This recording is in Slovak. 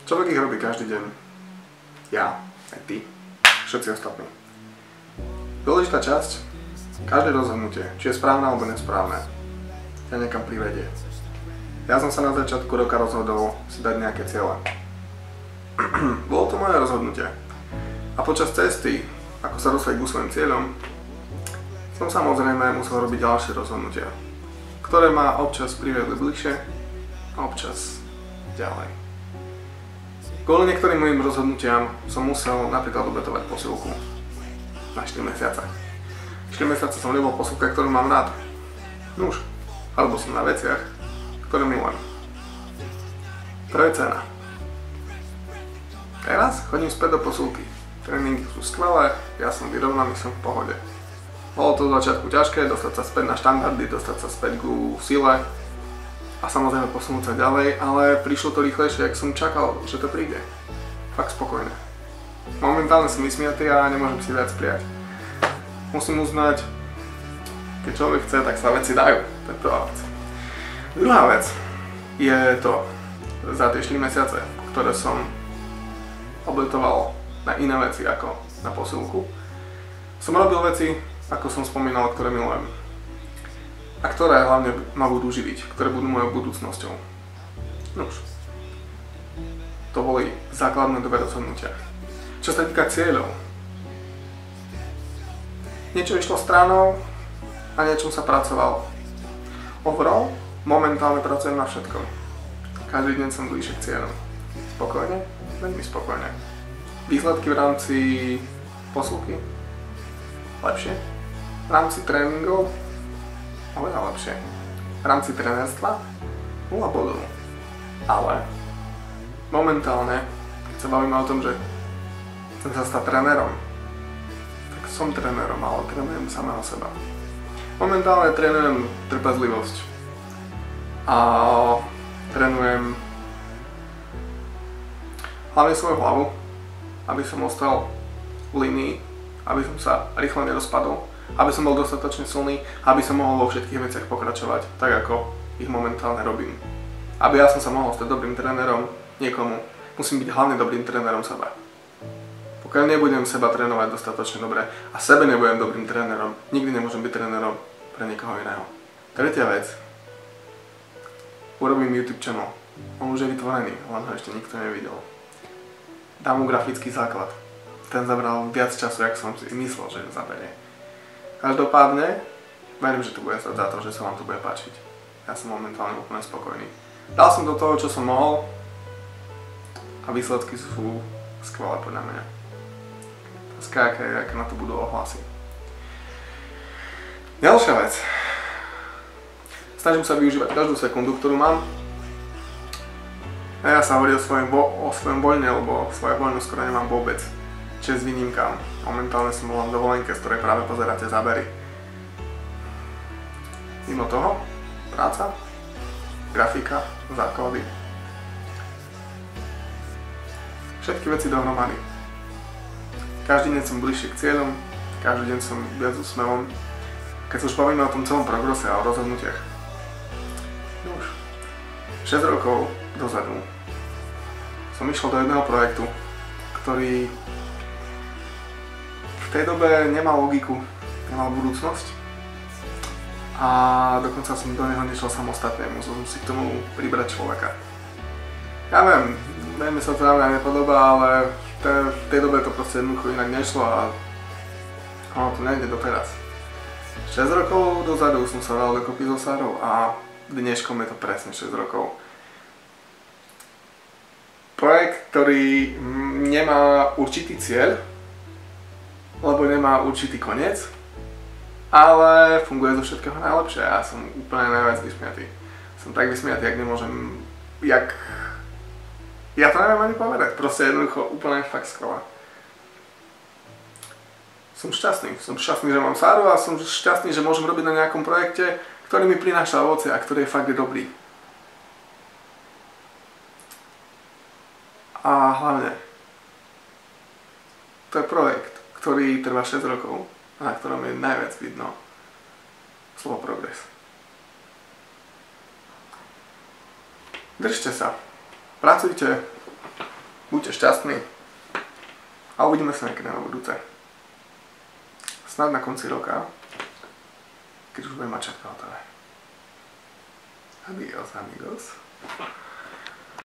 Človek ich robí každý deň. Ja, aj ty, všetci ostatní. Dôležitá časť, každé rozhodnutie, či je správne alebo nesprávne, ťa niekam privedie. Ja som sa na začiatku roka rozhodol si dať nejaké ciele. Bolo to moje rozhodnutie. A počas cesty, ako sa dostať k svojim cieľom, som samozrejme musel robiť ďalšie rozhodnutia, ktoré ma občas priviedli bližšie a občas ďalej. Kvôli niektorým mojim rozhodnutiam som musel napríklad obetovať posilku na 4 mesiace. 4 mesiace som nebol posilka, ktorú mám rád. Nuž, alebo som na veciach, ktoré milujem. To je cena. Teraz chodím späť do posilky. Tréningy sú skvelé, ja som vyrovnaný, som v pohode. Bolo to v začiatku ťažké, dostať sa späť na štandardy, dostať sa späť ku sile a samozrejme posunúť sa ďalej, ale prišlo to rýchlejšie, ako som čakal, že to príde. Fakt spokojne. Momentálne som vysmiatý a nemôžem si viac prijať. Musím uznať, keď človek chce, tak sa veci dajú. To je prvá vec. Druhá vec je to, za tie 4 mesiace, ktoré som obetoval na iné veci ako na posilku, som robil veci, ako som spomínal, ktoré milujem. A ktoré hlavne ma budú živiť, ktoré budú mojou budúcnosťou. Nuž. To boli základné dve rozhodnutia. Čo sa týka cieľov, niečo išlo stranou a niečom sa pracovalo. Overall, momentálne pracujem na všetkom. Každý deň som bližšie k cieľom. Spokojne? Veľmi spokojne. Výsledky v rámci posilky? Lepšie. V rámci tréningov? Oveľa lepšie. V rámci trenérstva? 0 bodov. Ale momentálne, keď sa bavíme o tom, že chcem sa stať trénerom, tak som trénerom, ale trénujem samého seba. Momentálne trénujem trpezlivosť. A trénujem hlavne svoju hlavu, aby som ostal v línii, aby som sa rýchlo nerozpadol, aby som bol dostatočne silný, aby som mohol vo všetkých veciach pokračovať, tak ako ich momentálne robím. Aby ja som sa mohol stať dobrým trénerom niekomu, musím byť hlavne dobrým trénerom seba. Pokiaľ nebudem seba trénovať dostatočne dobre a sebe nebudem dobrým trénerom, nikdy nemôžem byť trénerom pre niekoho iného. Tretia vec. Urobím YouTube channel. On už je vytvorený, len ho ešte nikto nevidel. Dám mu grafický základ. Ten zabral viac času, jak som si myslel, že ho zaberie. Každopádne, verím, že to bude stať za to, že sa vám to bude páčiť. Ja som momentálne úplne spokojný. Dal som do toho, čo som mohol a výsledky sú skvelé podľa mňa. Aké na to budú ohlasy. Ďalšia vec. Snažím sa využívať každú sekundu, ktorú mám. A ja sa hovorím o svojom voľne, lebo svoje voľno skoro nemám vôbec. Čiže s výnimkám. Momentálne som bol na dovolenke, z ktorej práve pozeráte zábery. Mimo toho, práca, grafika, základy. Všetky veci dohromady. Každý deň som bližšie k cieľom, každý deň som viac úsmevom. Keď sa už bavíme o tom celom progrese a o rozhodnutiach. Už 6 rokov dozadu som išiel do jedného projektu, ktorý v tej dobe nemal logiku, nemal budúcnosť a dokonca som do neho nešiel samostatne, musel som si k tomu pribrať človeka. Ja viem, mi sa to na mňa nepodobá, ale v tej dobe to proste jednoducho inak nešlo a ono to nejde doteraz. 6 rokov dozadu som sa dal dokopy so Sárou a dneškom je to presne 6 rokov. Projekt, ktorý nemá určitý cieľ, lebo nemá určitý koniec, ale funguje zo všetkého najlepšie a ja som úplne najviac vysmiatý. Som tak vysmiatý, jak nemôžem, ja to neviem ani povedať, proste jednoducho úplne fakt skvelé. Som šťastný, že mám Sáru a som šťastný, že môžem robiť na nejakom projekte, ktorý mi prináša ovocie a ktorý je fakt dobrý. A hlavne, to je projekt, ktorý trvá 6 rokov a na ktorom je najviac vidno slovo progres. Držte sa, pracujte, buďte šťastní a uvidíme sa niekedy na budúce. Snad na konci roka, keď už budem mať všetko hotové. Adios, amigos.